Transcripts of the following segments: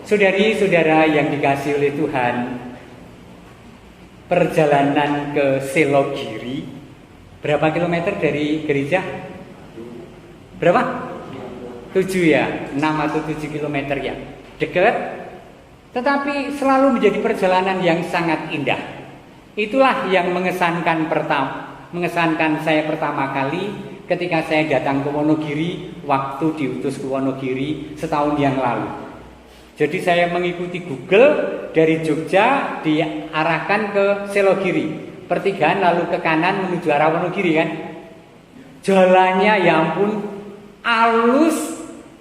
Saudari-saudara yang dikasihi oleh Tuhan, perjalanan ke Selogiri, berapa kilometer dari gereja? Berapa? 7 ya, 6 atau 7 kilometer ya. Dekat, tetapi selalu menjadi perjalanan yang sangat indah. Itulah yang mengesankan saya pertama kali ketika saya datang ke Wonogiri waktu diutus ke Wonogiri setahun yang lalu. Jadi saya mengikuti Google dari Jogja diarahkan ke Selogiri, pertigaan lalu ke kanan menuju arah Wonogiri kan. Jalannya ya ampun alus,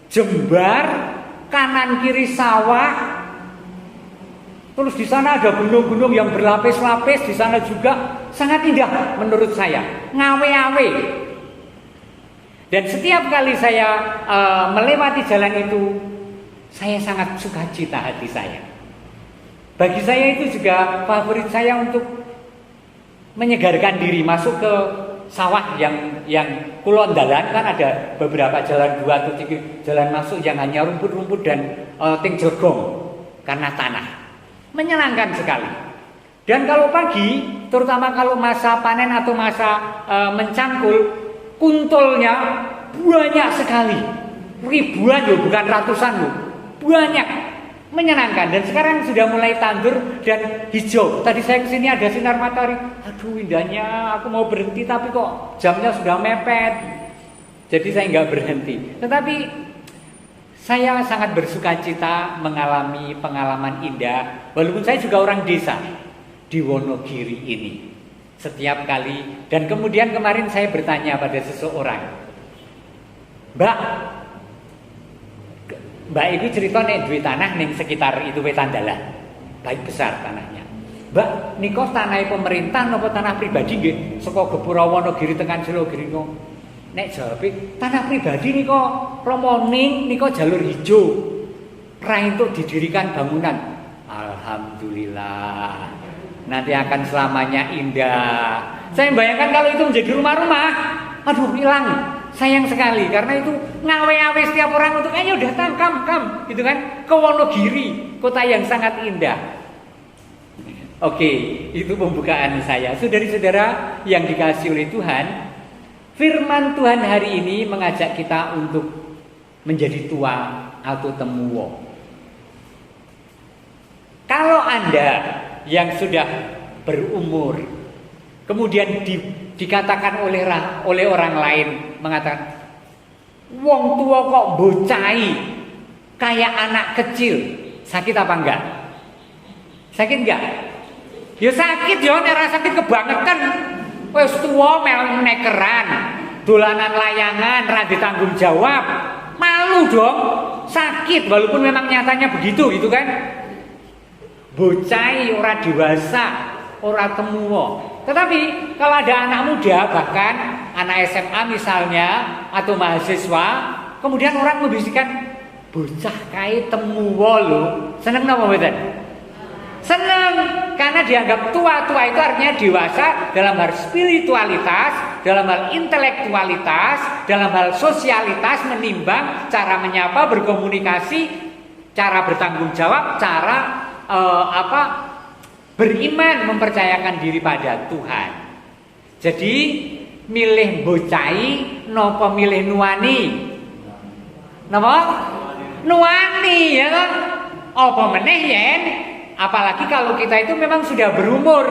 jembar, kanan kiri sawah. Terus di sana ada gunung-gunung yang berlapis-lapis, di sana juga sangat indah menurut saya, ngawe-awe. Dan setiap kali saya melewati jalan itu, saya sangat sukacita hati saya. Bagi saya itu juga favorit saya untuk menyegarkan diri, masuk ke sawah yang kulon dalan kan ada beberapa jalan 2 atau 3 jalan masuk yang hanya rumput-rumput dan ting jelgong karena tanah. Menyenangkan sekali. Dan kalau pagi, terutama kalau masa panen atau masa mencangkul, kuntulnya banyak sekali. Ribuan loh, bukan ratusan loh. Banyak. Menyenangkan. Dan sekarang sudah mulai tandur dan hijau. Tadi saya kesini ada sinar matahari. Aduh indahnya, aku mau berhenti tapi kok jamnya sudah mepet. Jadi saya nggak berhenti. Tetapi saya sangat bersukacita mengalami pengalaman indah. Walaupun saya juga orang desa di Wonogiri ini. Setiap kali. Dan kemudian kemarin saya bertanya pada seseorang, Mbak itu cerita nek duwe tanah ning sekitar itu Wetan Dalan. Baik besar tanahnya. Mbak, niko tanah pemerintah napa tanah pribadi nggih? Saka Gepura Wonogiri tekan Selogiri niku. Nek jawabe tanah pribadi niko romoning niko jalur hijau. Pra untuk didirikan bangunan. Alhamdulillah. Nanti akan selamanya indah. Saya bayangkan kalau itu menjadi rumah-rumah, aduh hilang. Sayang sekali karena itu ngawe-awe setiap orang untuk ayo datang kam gitu kan ke Wonogiri, kota yang sangat indah. Oke, itu pembukaan saya. Saudara-saudara yang dikasihi oleh Tuhan, firman Tuhan hari ini mengajak kita untuk menjadi tua atau temuwo. Kalau Anda yang sudah berumur kemudian dikatakan oleh orang lain mengatakan wong tua kok bocai kayak anak kecil, sakit apa enggak? Sakit enggak? Ya sakit ya, nek sakit kebangetan. Wis tuwa mel nekeran, dolanan layangan ra ditanggung jawab. Malu dong. Sakit walaupun memang nyatanya begitu gitu kan. Bocai ora dewasa, ora temuwo. Tetapi kalau ada anak muda, bahkan anak SMA misalnya atau mahasiswa, kemudian orang membisikkan bocah kae temuwo lho. Seneng napa mboten? Seneng, karena dianggap tua itu artinya dewasa dalam hal spiritualitas, dalam hal intelektualitas, dalam hal sosialitas, menimbang cara menyapa, berkomunikasi, cara bertanggung jawab, cara beriman, mempercayakan diri pada Tuhan. Jadi milih bocai nopo milih nuani? Napa? Nuani ya kan? Apa meneh yen? Apalagi kalau kita itu memang sudah berumur.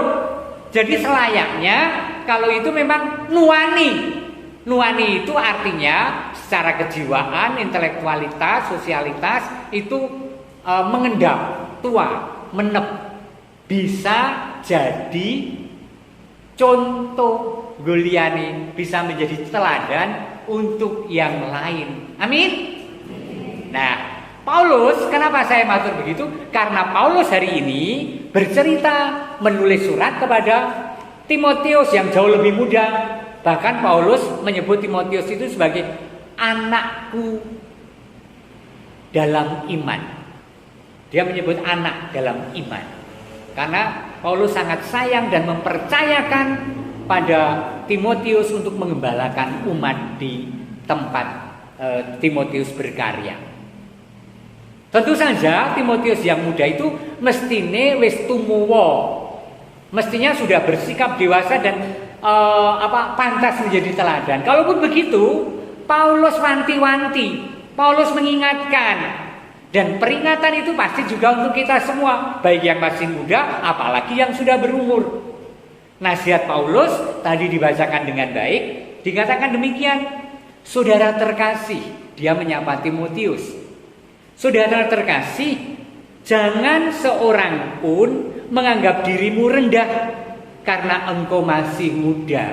Jadi selayaknya kalau itu memang nuani. Nuani itu artinya secara kejiwaan, intelektualitas, sosialitas itu mengendap, tua, menep, bisa jadi contoh guliani, bisa menjadi teladan untuk yang lain. Amin. Nah, Paulus, kenapa saya matur begitu? Karena Paulus hari ini bercerita, menulis surat kepada Timotius yang jauh lebih muda. Bahkan Paulus menyebut Timotius itu sebagai anakku dalam iman. Dia menyebut anak dalam iman. Karena Paulus sangat sayang dan mempercayakan pada Timotius untuk mengembalakan umat di tempat Timotius berkarya. Tentu saja Timotius yang muda itu mestine wis tumuwa. Mestinya sudah bersikap dewasa dan pantas menjadi teladan. Kalaupun begitu, Paulus wanti-wanti, Paulus mengingatkan, dan peringatan itu pasti juga untuk kita semua, baik yang masih muda, apalagi yang sudah berumur. Nasihat Paulus tadi dibacakan dengan baik, dikatakan demikian, saudara terkasih, dia menyapa Timotius. Saudara terkasih, jangan seorang pun menganggap dirimu rendah karena engkau masih muda.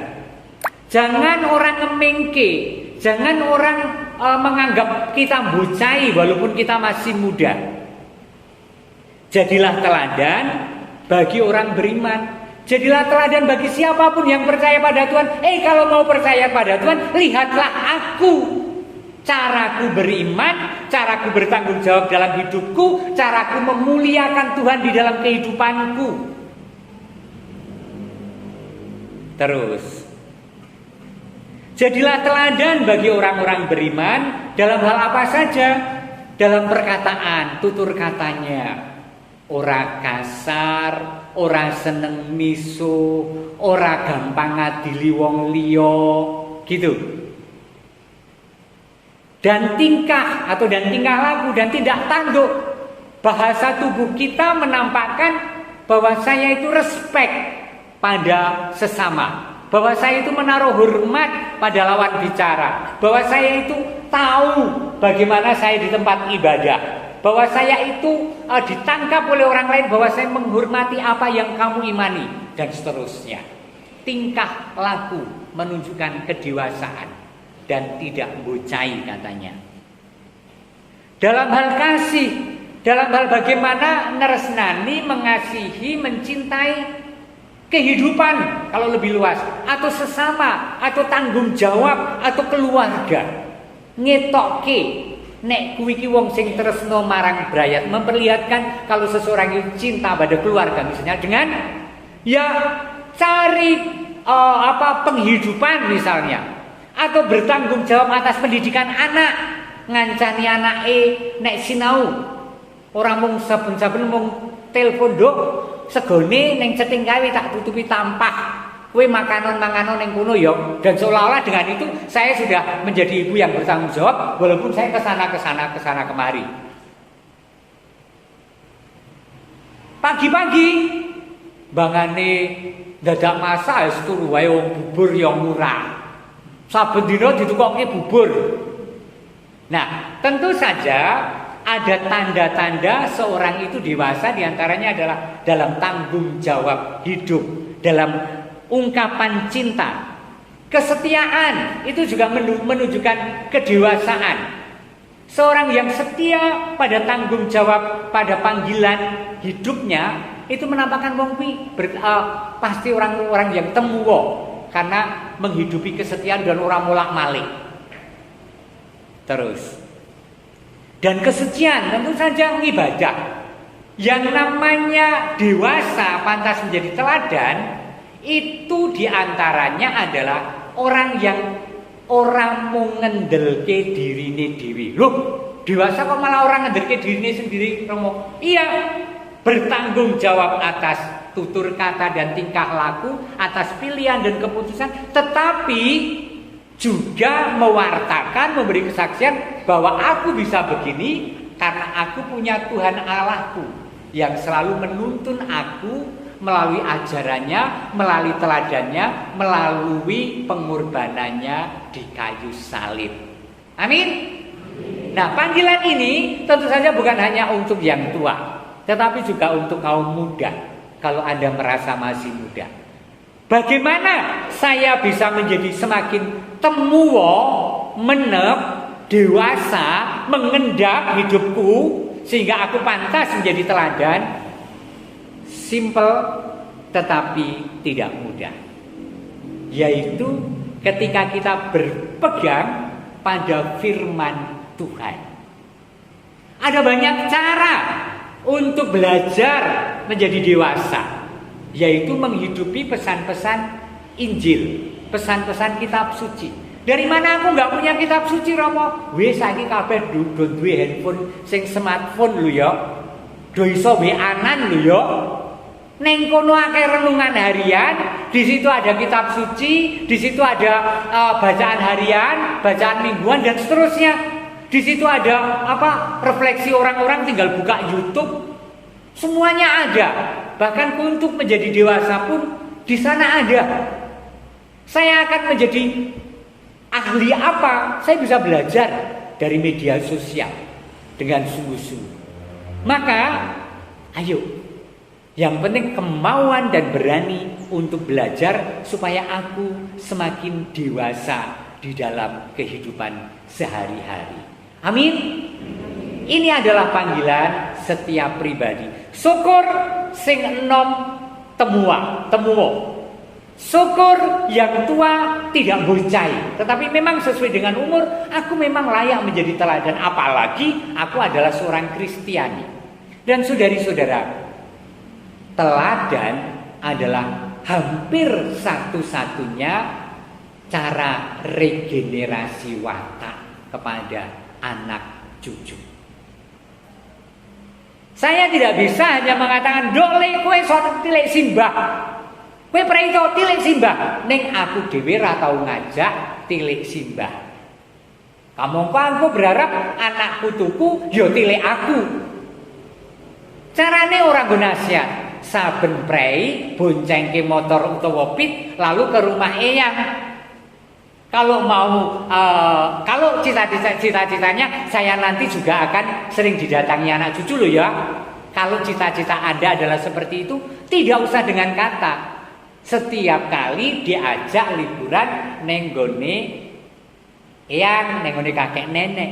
Jangan orang ngemengke, jangan orang menganggap kita bocai walaupun kita masih muda. Jadilah teladan bagi orang beriman. Jadilah teladan bagi siapapun yang percaya pada Tuhan. Kalau mau percaya pada Tuhan, lihatlah aku. Caraku beriman, caraku bertanggung jawab dalam hidupku, caraku memuliakan Tuhan di dalam kehidupanku. Terus, jadilah teladan bagi orang-orang beriman dalam hal apa saja. Dalam perkataan, tutur katanya. Ora kasar, ora seneng miso, ora gampang ngadili wong liya, gitu. Dan tingkah laku dan tindak tanduk. Bahasa tubuh kita menampakkan bahwa saya itu respect pada sesama, bahwa saya itu menaruh hormat pada lawan bicara, bahwa saya itu tahu bagaimana saya di tempat ibadah, bahwa saya itu ditangkap oleh orang lain, bahwa saya menghormati apa yang kamu imani, dan seterusnya. Tingkah laku menunjukkan kedewasaan dan tidak bocai katanya. Dalam hal kasih, dalam hal bagaimana neresnani, mengasihi, mencintai kehidupan kalau lebih luas, atau sesama, atau tanggung jawab, atau keluarga. Ngetokke nek kuwi iki wong sing tresno marang brayat, memperlihatkan kalau seseorang itu cinta pada keluarga, misalnya dengan cari penghidupan misalnya, atau bertanggung jawab atas pendidikan anak, ngancani anake nek sinau ora mung saben-saben mung telepon nduk segone ning ceting kawe tak tutupi tampah kowe makanan-makanan ning kono ya. Dan seolah-olah dengan itu saya sudah menjadi ibu yang bertanggung jawab walaupun saya kesana kemari. Pagi-pagi bangane dadak masak wis turu wae wong bubur yang murah. Saben dina ditukokke bubur. Nah, tentu saja ada tanda-tanda seorang itu dewasa, diantaranya adalah dalam tanggung jawab hidup, dalam ungkapan cinta. Kesetiaan itu juga menunjukkan kedewasaan. Seorang yang setia pada tanggung jawab, pada panggilan hidupnya, itu menampakkan wong kuwi pasti orang-orang yang temuwo, karena menghidupi kesetiaan dan orang molak-malik. Terus, dan kesucian tentu saja ibadah. Yang namanya dewasa pantas menjadi teladan, itu diantaranya adalah orang yang orang mau ngendelke dirine dewi. Loh, dewasa kok malah orang ngendelke dirine sendiri, Romo? Iya, bertanggung jawab atas tutur kata dan tingkah laku, atas pilihan dan keputusan, tetapi juga mewartakan, memberi kesaksian bahwa aku bisa begini karena aku punya Tuhan Allahku yang selalu menuntun aku melalui ajarannya, melalui teladannya, melalui pengorbanannya di kayu salib. Amin. Nah, panggilan ini tentu saja bukan hanya untuk yang tua, tetapi juga untuk kaum muda. Kalau Anda merasa masih muda, bagaimana saya bisa menjadi semakin temuwo, menep, dewasa, mengendap hidupku sehingga aku pantas menjadi teladan? Simple tetapi tidak mudah, yaitu ketika kita berpegang pada firman Tuhan. Ada banyak cara untuk belajar menjadi dewasa, yaitu menghidupi pesan-pesan Injil, pesan-pesan kitab suci. Dari mana aku nggak punya kitab suci Romo? Wis saiki kabeh duwe handphone sing smartphone lho ya. Do iso WA-an lho ya. Neng kono akeh renungan harian, di situ ada kitab suci, di situ ada bacaan harian, bacaan mingguan dan seterusnya. Di situ ada refleksi orang-orang, tinggal buka YouTube. Semuanya ada. Bahkan untuk menjadi dewasa pun di sana ada. Saya akan menjadi ahli apa? Saya bisa belajar dari media sosial dengan sungguh-sungguh. Maka ayo, yang penting kemauan dan berani untuk belajar supaya aku semakin dewasa di dalam kehidupan sehari-hari. Amin. Ini adalah panggilan setiap pribadi. Syukur sing enom temuo. Syukur yang tua tidak bocai. Tetapi memang sesuai dengan umur, aku memang layak menjadi teladan. Apalagi aku adalah seorang Kristiani. Dan saudari-saudara, teladan adalah hampir satu-satunya cara regenerasi watak kepada anak cucu. Saya tidak bisa hanya mengatakan dole kowe sok tilik simbah. Kowe preito tilik simbah, ning aku dhewe ra tau ngajak tilik simbah. Kamangka aku berharap anak putuku ya tilik aku. Carane ora nggo nasihat, saben prei boncengke motor utawa pit lalu ke rumah eyang. Kalau mau kalau cita-citanya saya nanti juga akan sering didatangi anak cucu loh ya. Kalau cita-cita Anda adalah seperti itu, tidak usah dengan kata. Setiap kali diajak liburan nenggone eyang, nenggone kakek nenek.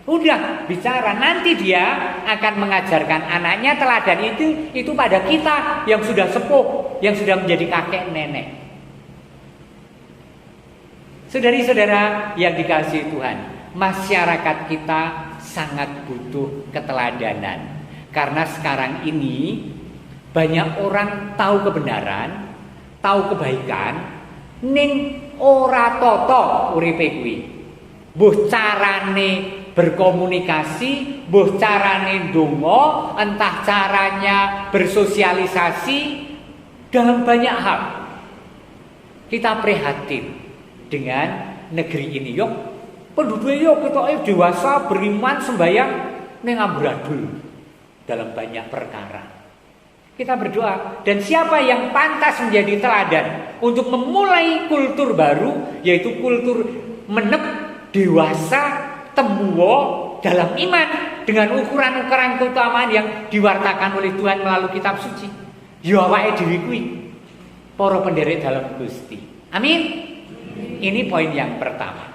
Udah bicara, nanti dia akan mengajarkan anaknya teladan itu pada kita yang sudah sepuh, yang sudah menjadi kakek nenek. Saudari-saudara yang dikasihi Tuhan, masyarakat kita sangat butuh keteladanan. Karena sekarang ini banyak orang tahu kebenaran, tahu kebaikan, ning ora toto uripe kuwi. Mbuh carane berkomunikasi, mbuh carane ndonga, entah caranya bersosialisasi dalam banyak hal. Kita prihatin dengan negeri ini. Yuk, penduduknya yuk kita dewasa, beriman, sembahyang, ning amburadul dalam banyak perkara. Kita berdoa, dan siapa yang pantas menjadi teladan untuk memulai kultur baru, yaitu kultur menep, dewasa, temuo dalam iman dengan ukuran-ukuran keutamaan yang diwartakan oleh Tuhan melalui kitab suci. Ya awake dhewe kuwi para penderek dalam Gusti. Amin. Ini poin yang pertama.